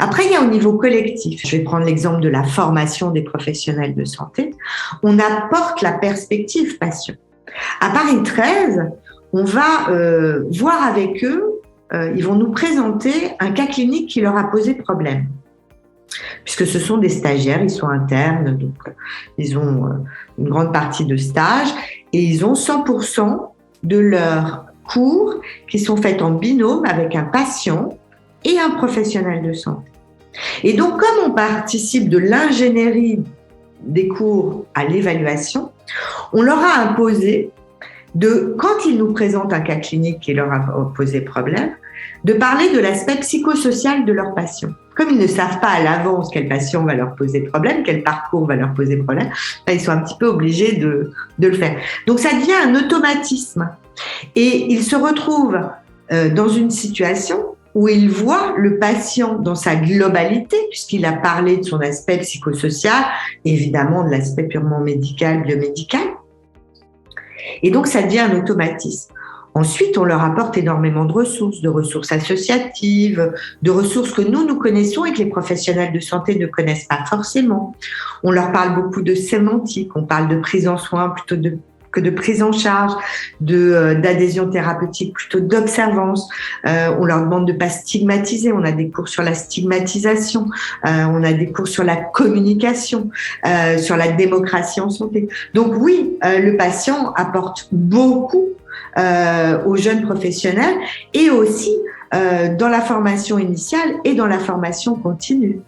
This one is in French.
Après, il y a au niveau collectif. Je vais prendre l'exemple de la formation des professionnels de santé. On apporte la perspective patient. À Paris 13, on va voir avec eux, ils vont nous présenter un cas clinique qui leur a posé problème. Puisque ce sont des stagiaires, ils sont internes, donc ils ont une grande partie de stage et ils ont 100% de leurs cours qui sont faits en binôme avec un patient et un professionnel de santé. Et donc, comme on participe de l'ingénierie des cours à l'évaluation, on leur a imposé quand ils nous présentent un cas clinique qui leur a posé problème, de parler de l'aspect psychosocial de leur patient. Comme ils ne savent pas à l'avance quel patient va leur poser problème, quel parcours va leur poser problème, ils sont un petit peu obligés de le faire. Donc ça devient un automatisme. Et ils se retrouvent dans une situation où ils voient le patient dans sa globalité, puisqu'il a parlé de son aspect psychosocial, évidemment de l'aspect purement médical, biomédical. Et donc ça devient un automatisme. Ensuite, on leur apporte énormément de ressources associatives, de ressources que nous connaissons et que les professionnels de santé ne connaissent pas forcément. On leur parle beaucoup de sémantique, on parle de prise en soin plutôt que de prise en charge, d'adhésion thérapeutique plutôt d'observance. On leur demande de ne pas stigmatiser. On a des cours sur la stigmatisation, on a des cours sur la communication, sur la démocratie en santé. Donc oui, le patient apporte beaucoup aux jeunes professionnels et aussi dans la formation initiale et dans la formation continue.